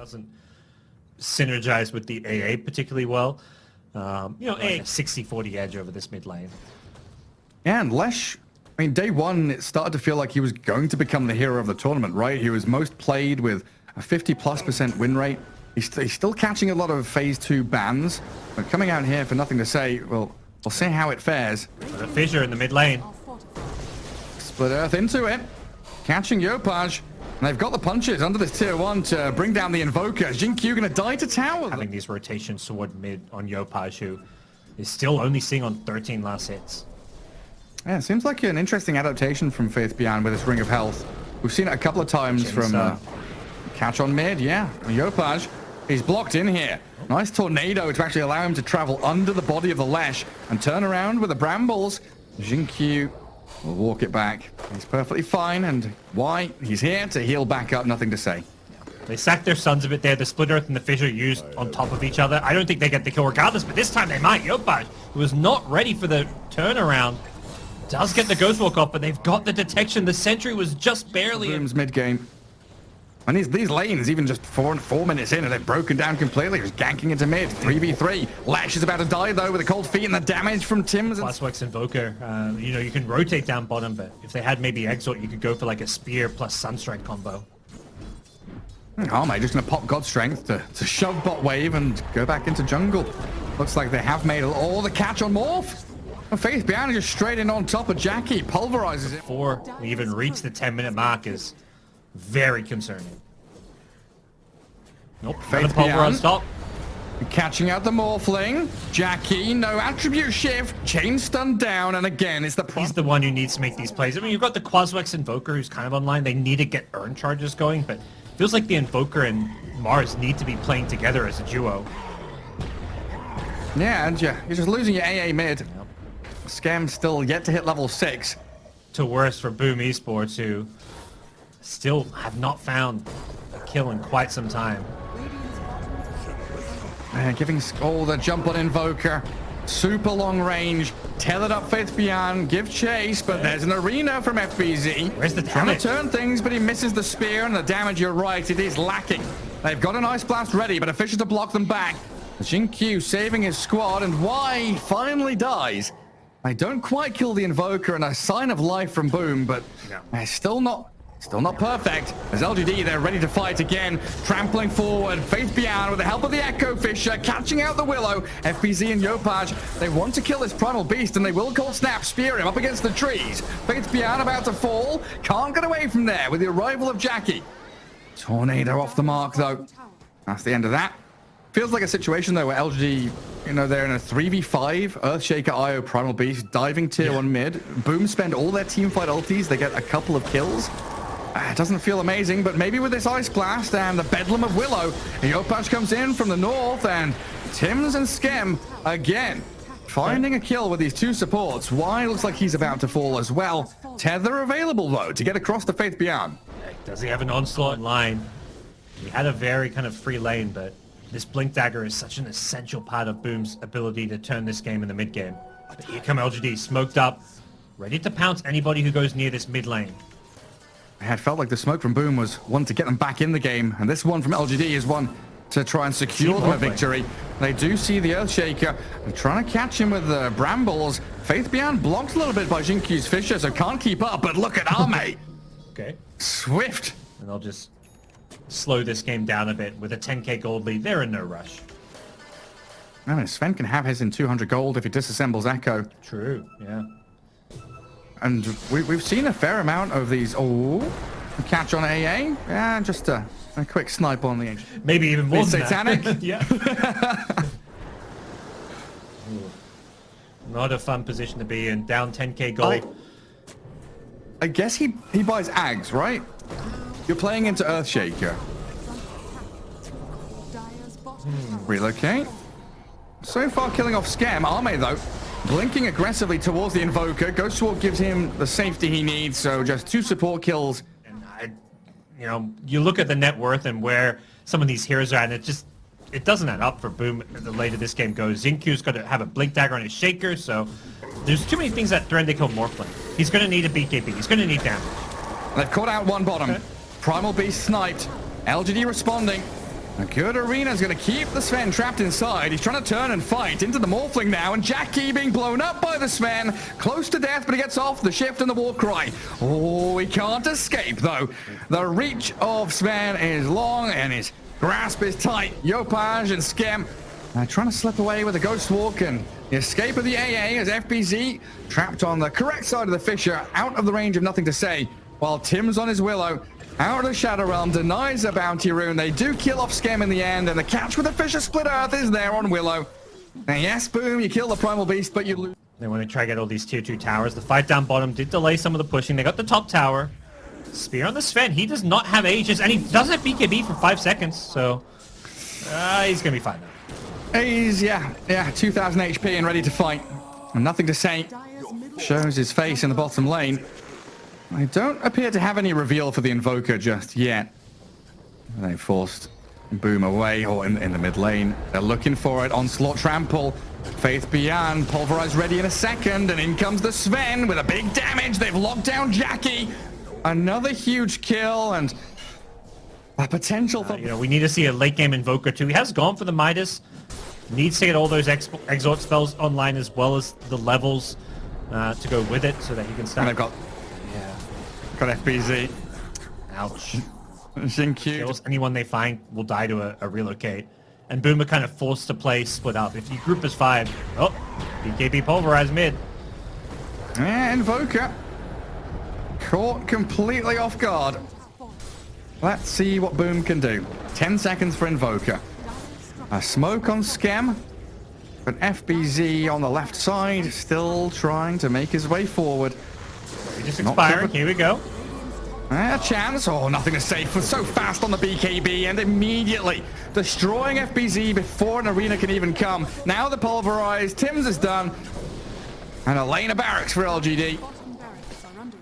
doesn't synergize with the AA particularly well. You know, like a 60-40 edge over this mid lane. Yeah, and Lesh, I mean, day one, it started to feel like he was going to become the hero of the tournament, right? He was most played with a 50+% win rate. He's still catching a lot of phase 2 bans, but coming out here for nothing to say, well, we'll see how it fares. A fissure in the mid lane. Split Earth into it, catching Yopaj. And they've got the punches under this tier 1 to bring down the Invoker. Jinkyu going to die to tower. Having these rotations toward mid on Yopaj, who is still only seeing on 13 last hits. Yeah, it seems like an interesting adaptation from Faith Beyond with this Ring of Health. We've seen it a couple of times from catch on mid, yeah. Yopaj, he's blocked in here. Nice tornado to actually allow him to travel under the body of the Lesh and turn around with the Brambles. Jinkyu will walk it back. He's perfectly fine, and why? He's here to heal back up, nothing to say. They sacked their sons a bit there. The Split Earth and the Fissure used on top of each other. I don't think they get the kill regardless, but this time they might. Yopaj, who was not ready for the turnaround, does get the Ghost Walk off, but they've got the detection. The Sentry was just barely... Boom's mid-game. And these lanes, even just 4 minutes in, and they've broken down completely. Just ganking into mid. 3v3. Lash is about to die, though, with the cold feet and the damage from Tim's. Plus Wex Invoker. You know, you can rotate down bottom, but if they had maybe Exort, you could go for like a Spear plus Sunstrike combo. Arme just going to pop God Strength to shove bot wave and go back into jungle. Looks like they have made all the catch on Morph. Faith Beyond is just straight in on top of Jackie. Pulverizes it. Before we even reach the 10-minute mark is very concerning. Nope, Faith Pulverize stop. Catching out the Morphling. Jackie, no attribute shift. Chain stun down, and again, it's the... He's the one who needs to make these plays. I mean, you've got the Quaswex Invoker who's kind of online. They need to get earn charges going, but it feels like the Invoker and Mars need to be playing together as a duo. Yeah, and you're just losing your AA mid. Yep. Scam still yet to hit level 6. To worse for Boom Esports, who still have not found a kill in quite some time. Giving the jump on Invoker. Super long range. Tethered up Faith Beyond. Give chase, but there's an arena from FBZ. Where's the damage? Trying to turn things, but he misses the spear, and the damage, you're right, it is lacking. They've got an Ice Blast ready, but Fisher to block them back. Jinkyu saving his squad, and Y finally dies. They don't quite kill the Invoker, and a sign of life from Boom, but they're still not perfect. As LGD, they're ready to fight again. Trampling forward, Faith Beyond with the help of the Echo Fisher, catching out the Willow. FBZ and Yopaj, they want to kill this Primal Beast, and they will Cold Snap, spear him up against the trees. Faith Beyond about to fall. Can't get away from there with the arrival of Jackie. Tornado off the mark, though. That's the end of that. Feels like a situation, though, where LGD, you know, they're in a 3v5, Earthshaker, IO, Primal Beast, diving tier 1 mid. Boom spend all their teamfight ultis. They get a couple of kills. It doesn't feel amazing, but maybe with this Ice Blast and the Bedlam of Willow, Yopaj comes in from the north, and Tims and Skem again finding a kill with these 2 supports. Y looks like he's about to fall as well. Tether available, though, to get across the Faith Beyond. Does he have an onslaught in line? He had a very kind of free lane, but this Blink Dagger is such an essential part of Boom's ability to turn this game in the mid game. But here come LGD, smoked up, ready to pounce anybody who goes near this mid lane. I had felt like the smoke from Boom was one to get them back in the game, and this one from LGD is one to try and secure them a victory. They do see the Earthshaker. They're trying to catch him with the Brambles. Faith Beyond blocked a little bit by Jinkyu's Fisher, so can't keep up, but look at Arme. Okay. Swift. And they'll just slow this game down a bit with a 10k gold lead. They're in no rush. I mean, Sven can have his in 200 gold if he disassembles Echo. True, yeah. And we've seen a fair amount of these. Oh, catch on AA. Yeah, just a quick snipe on the edge. Maybe even more than Satanic. That. Yeah. Not a fun position to be in. Down 10k gold. I guess he buys Ags, right? You're playing into Earthshaker. Relocate. So far killing off Scam. Arme, though, blinking aggressively towards the Invoker. Ghost Walk gives him the safety he needs, so just 2 support kills. And you know, you look at the net worth and where some of these heroes are at, and it doesn't add up for Boom the later this game goes. Zinkyu's got to have a Blink Dagger on his Shaker, so there's too many things that threaten to kill Morphling. He's going to need a BKB. He's going to need damage. They've caught out one bottom. Okay. Primal Beast sniped. LGD responding. A good arena's going to keep the Sven trapped inside. He's trying to turn and fight into the Morphling now, and Jackie being blown up by the Sven. Close to death, but he gets off the shift and the war cry. Oh, he can't escape, though. The reach of Sven is long, and his grasp is tight. Yopaj and Skem trying to slip away with a Ghost Walk, and the escape of the AA as FBZ trapped on the correct side of the fissure, out of the range of nothing to say, while Tim's on his Willow. Out of the Shadow Realm, denies a bounty rune. They do kill off Skem in the end, and the catch with the Fissure Split Earth is there on Willow. And yes, boom, you kill the Primal Beast, but you lose. They want to try to get all these tier 2 towers. The fight down bottom did delay some of the pushing. They got the top tower. Spear on the Sven. He does not have Aegis, and he doesn't have BKB for 5 seconds, so he's going to be fine now. He's, yeah, 2,000 HP and ready to fight. And nothing to say. Shows his face in the bottom lane. I don't appear to have any reveal for the Invoker just yet. They forced Boom away, or in the mid lane. They're looking for it. Onslaught Trample. Faith Beyond. Pulverize ready in a second. And in comes the Sven with a big damage. They've locked down Jackie. Another huge kill and a potential for... we need to see a late game Invoker too. He has gone for the Midas. Needs to get all those Exort spells online as well as the levels to go with it so that he can start... And they've got FBZ. Ouch. Xingqiu. Kills. Anyone they find will die to a relocate. And Boomer kind of forced to play split up. If you group as 5, oh, BKB pulverized mid. And Invoker caught completely off guard. Let's see what Boom can do. 10 seconds for Invoker. A smoke on Skem. But FBZ on the left side, still trying to make his way forward. Just expiring. Here we go. A chance. Oh, nothing to say. For so fast on the BKB and immediately destroying FBZ before an arena can even come. Now the pulverized. Tim's is done. And a lane of barracks for LGD.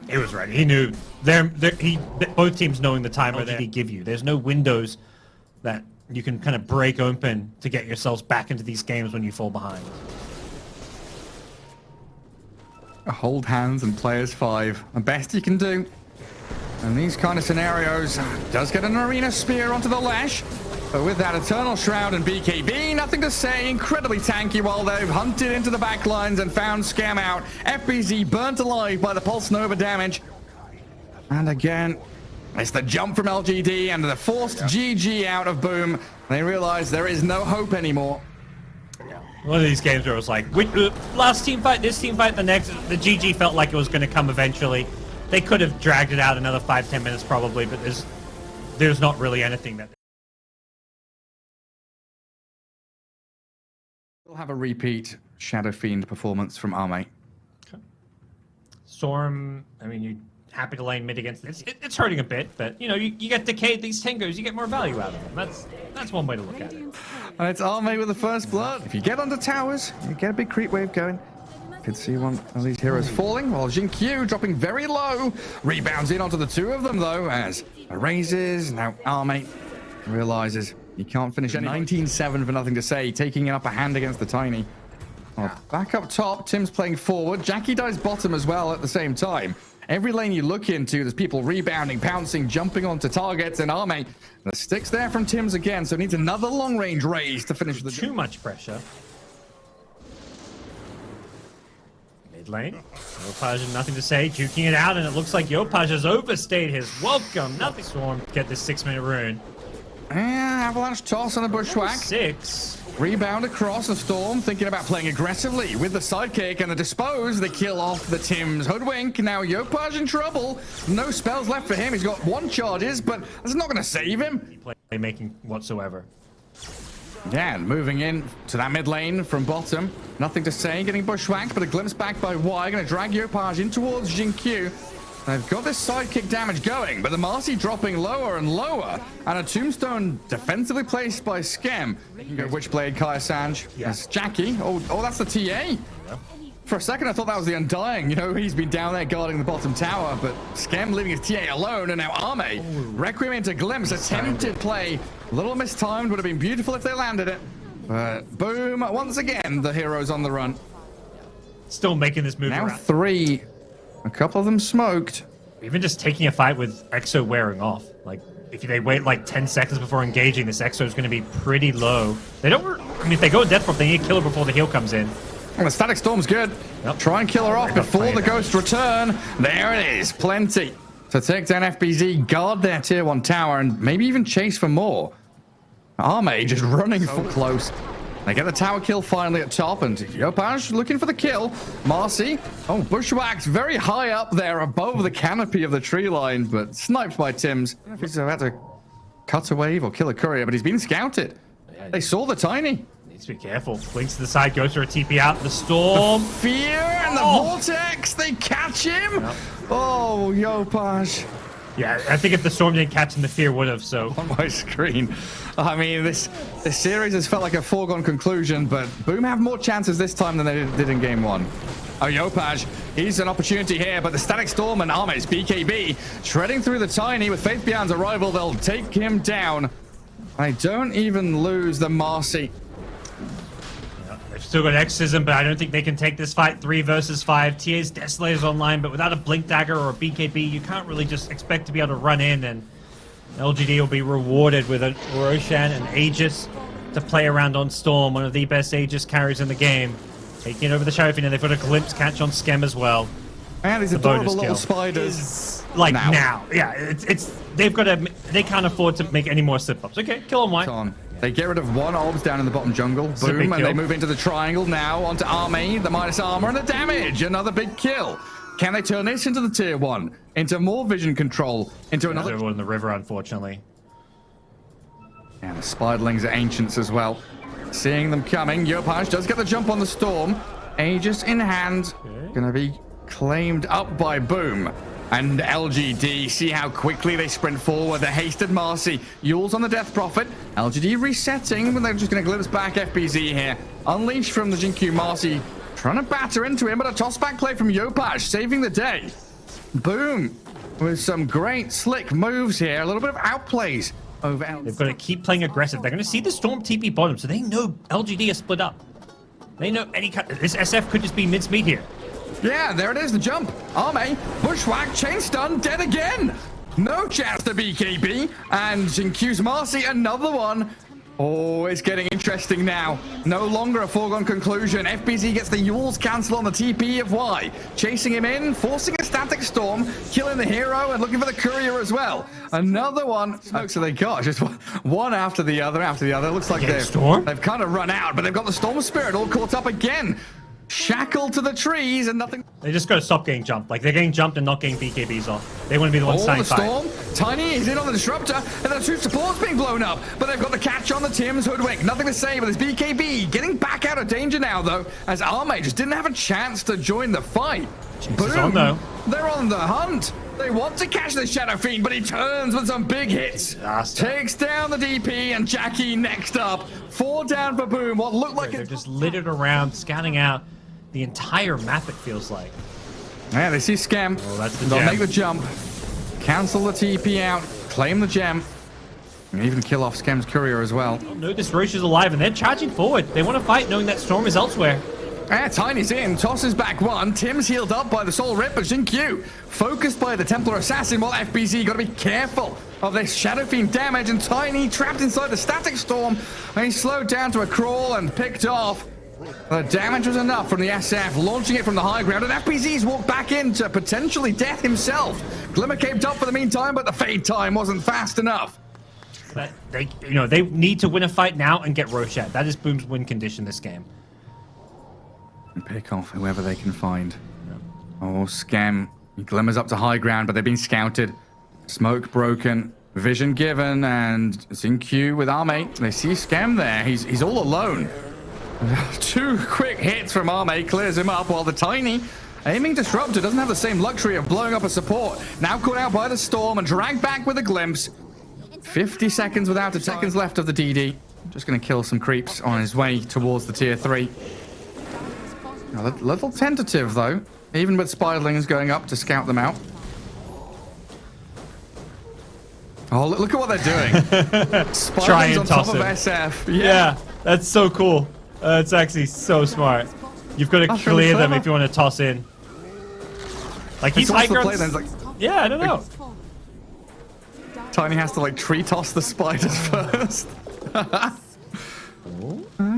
He was ready. He knew. Both teams knowing the timer that he give you. There's no windows that you can kind of break open to get yourselves back into these games when you fall behind. Hold hands and play as 5. The best you can do. And these kind of scenarios does get an arena spear onto the Lash. But with that Eternal Shroud and BKB, nothing to say. Incredibly tanky while they've hunted into the back lines and found Scam out. FBZ burnt alive by the Pulse Nova damage. And again, it's the jump from LGD and the forced GG out of Boom. They realize there is no hope anymore. One of these games where it was like, last team fight, this team fight, the next. The GG felt like it was going to come eventually. They could have dragged it out another 5-10 minutes probably, but there's not really anything that... We'll have a repeat Shadow Fiend performance from Arme. Okay. Storm, I mean, you're happy to lane mid against this. It's hurting a bit, but, you get decayed these Tingos, you get more value out of them. That's one way to look at it. And it's Arme with the first blood. If you get onto towers, you get a big creep wave going. Could see one of these heroes falling, while Xingqiu dropping very low. Rebounds in onto the 2 of them, though, as raises. Now Arme realizes he can't finish any. 19-7 for nothing to say, taking an upper hand against the Tiny. Oh, back up top, Tim's playing forward. Jackie dies bottom as well at the same time. Every lane you look into, there's people rebounding, pouncing, jumping onto targets, and Arme. The sticks there from Tim's again, so needs another long-range raise to finish the... Too much pressure. Mid lane. Yopaj, nothing to say, juking it out, and it looks like Yopaj has overstayed his welcome. Nothing. Storm, get this 6-minute rune. And Avalanche toss on a bushwhack. 6. Rebound across the Storm, thinking about playing aggressively with the sidekick and the dispose. They kill off the Tim's hoodwink. Now Yopaj in trouble. No spells left for him. He's got 1 charges, but that's not going to save him. Playmaking whatsoever. Yeah, and moving in to that mid lane from bottom. Nothing to say, getting bushwhacked, but a glimpse back by Y. Going to drag Yopaj in towards Xingqiu. They've got this sidekick damage going, but the Marcy dropping lower and lower. And a tombstone defensively placed by Skem. They can go Witchblade, Kaya Sanj. Yes, Jackie. Oh, that's the TA. Yeah. For a second, I thought that was the Undying. He's been down there guarding the bottom tower, but Skem leaving his TA alone, and now Arme. Requiem into Glimpse, attempted play. A little mistimed, would have been beautiful if they landed it. But Boom, once again, the heroes on the run. Still making this move now around. 3. A couple of them smoked. Even just taking a fight with Exo wearing off. Like, if they wait like 10 seconds before engaging, this Exo is going to be pretty low. They don't... I mean, if they go Death Prop, they need to kill her before the heal comes in. Well, the Static Storm's good. Yep. Try and kill her off before the Ghost return. There it is. Plenty to take down FBZ, guard their tier 1 tower, and maybe even chase for more. Arme just running for close. They get the tower kill finally at top, and Yopaj looking for the kill. Marcy, bushwhacked very high up there above the canopy of the tree line, but sniped by Tims. I don't know if he's about to cut a wave or kill a courier, but he's been scouted. They saw the Tiny. Needs to be careful. Blinks to the side, goes for a TP out. The Storm. The fear and the vortex, they catch him. Yep. Oh, Yopaj. Yeah, I think if the Storm didn't catch him, the Fear would have, so... On my screen. I mean, this series has felt like a foregone conclusion, but Boom have more chances this time than they did in game 1. Oh, Yopaj, he's an opportunity here, but the Static Storm and Arme's BKB shredding through the Tiny. With Faith Beyond's arrival, they'll take him down. I don't even lose the Marcy. They've still got Exorcism, but I don't think they can take this fight 3 versus 5. TA's Desolator's online, but without a Blink Dagger or a BKB, you can't really just expect to be able to run in, and LGD will be rewarded with a Roshan and Aegis to play around on Storm, one of the best Aegis carries in the game. Taking it over the Shadow Fiend, and they've got a glimpse catch on Skem as well. And these adorable little spiders. Like now. Yeah, it's they've got to, they can't afford to make any more slip-ups. Okay, kill them, White. They get rid of one Orbs down in the bottom jungle. Boom, and they move into the triangle now onto Arme, the minus armor, and the damage. Another big kill. Can they turn this into the tier 1? Into more vision control? Into another... Everyone in the river, unfortunately. And the Spiderlings are ancients as well. Seeing them coming, Yopaj does get the jump on the Storm. Aegis in hand. Gonna be claimed up by Boom. And LGD, see how quickly they sprint forward. The hasted Marcy. Yule's on the Death Prophet. LGD resetting, but they're just going to glimpse back FBZ here. Unleashed from the Jinkyu Marcy. Trying to batter into him, but a toss-back play from Yopaj, saving the day. Boom. With some great slick moves here. A little bit of outplays over LGD. They've got to keep playing aggressive. They're going to see the Storm TP bottom, so they know LGD are split up. They know this SF could just be mincemeat here. Yeah, there it is, the jump. Arme, bushwhack, chain stun, dead again. No chance to BKB. And Jinkyu's Marcy, another one. Oh, it's getting interesting now. No longer a foregone conclusion. FBZ gets the Yule's cancel on the TP of Y. Chasing him in, forcing a Static Storm, killing the hero, and looking for the courier as well. Another one. Smokes so they got just one after the other, Looks like they've kind of run out, but they've got the Storm Spirit all caught up again. Shackled to the trees and nothing. They just got to stop getting jumped. Like, they're getting jumped and not getting BKBs off. They want to be the ones starting fight. Storm. Tiny is in on the Disruptor, and the 2 supports being blown up. But they've got the catch on the Tim's Hoodwink. Nothing to say, but there's BKB getting back out of danger now, though, as Arme just didn't have a chance to join the fight. Boom. On, though. They're on the hunt. They want to catch the Shadow Fiend, but he turns with some big hits. Takes down the DP, and Jackie next up. 4 down for Boom. What looked like they're just littered around, scouting out the entire map, it feels like. Yeah, they see Skem. Oh, that's the They'll gem. make the jump. Cancel the TP out. Claim the gem. And even kill off Skem's courier as well. Oh, no, this Roche is alive, and they're charging forward. They want to fight, knowing that Storm is elsewhere. Yeah, Tiny's in. Tosses back one. Tim's healed up by the Soul Rip, but Jinkyu focused by the Templar Assassin, while FBZ got to be careful of this Shadow Fiend damage, and Tiny trapped inside the Static Storm. And he's slowed down to a crawl and picked off. The damage was enough from the SF, launching it from the high ground, and FBZ's walked back into potentially death himself. Glimmer caved up for the meantime, but the fade time wasn't fast enough. But they need to win a fight now and get Roshat. That is Boom's win condition this game. And pick off whoever they can find. Yep. Oh, Skem. He glimmers up to high ground, but they've been scouted. Smoke broken. Vision given, and Jinkyu with Arme. They see Skem there. He's all alone. 2 quick hits from Arme clears him up, while the Tiny, aiming Disruptor, doesn't have the same luxury of blowing up a support. Now caught out by the Storm and dragged back with a glimpse. 50 seconds without a seconds left of the DD. Just going to kill some creeps on his way towards the tier 3. A little tentative, though, even with Spiderlings going up to scout them out. Oh, look at what they're doing. Spiderlings on top of SF. Yeah, that's so cool. It's actually so smart. You've got to clear them if you want to toss in. Like, he's high ground. Like, yeah, I don't know. Tiny has to like tree toss the spiders first.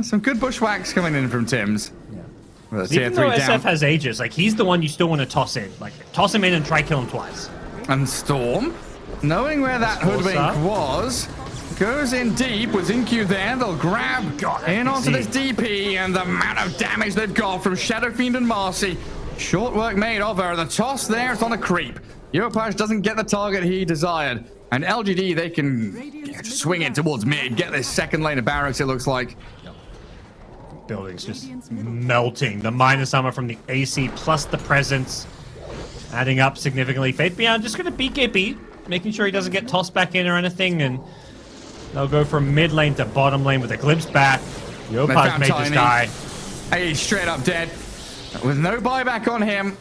Some good bushwhacks coming in from Tim's. Yeah. Even though SF has Aegis, like he's the one you still want to toss in. Like toss him in and try kill him twice. And Storm, knowing where that hoodwink was, goes in deep with Zincu there. They'll grab in onto this DP, and the amount of damage they've got from Shadow Fiend and Marcy. Short work made of her. The toss there, it's on a creep. Yopaj doesn't get the target he desired. And LGD, they can swing it towards mid, get this second lane of barracks, it looks like. Building's just melting. The minus armor from the AC plus the presence adding up significantly. Faith Beyond just going to BKB, making sure he doesn't get tossed back in or anything, and they'll go from mid lane to bottom lane with a glimpse back. Yopaj may just die. He's straight up dead. With no buyback on him.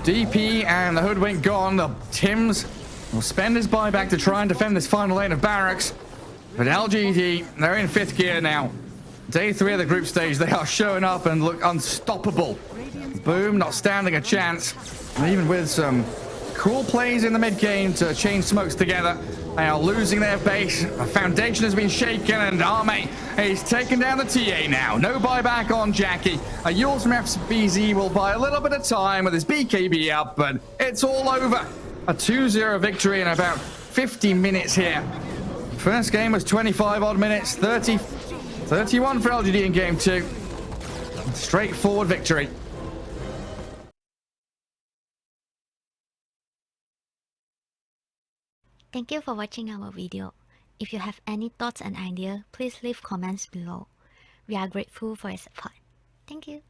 DP and the hoodwink gone. The Tims will spend his buyback to try and defend this final lane of barracks. But LGD, they're in 5th gear now. Day 3 of the group stage, they are showing up and look unstoppable. Boom, not standing a chance. And even with some cool plays in the mid game to chain smokes together, they are losing their base. The foundation has been shaken, and Arme is taking down the TA now. No buyback on Jackie. A Yules from FBZ will buy a little bit of time with his BKB up, but it's all over. A 2-0 victory in about 50 minutes here. First game was 25 odd minutes, 31 for LGD in game 2. Straightforward victory. Thank you for watching our video. If you have any thoughts and ideas, please leave comments below. We are grateful for your support. Thank you.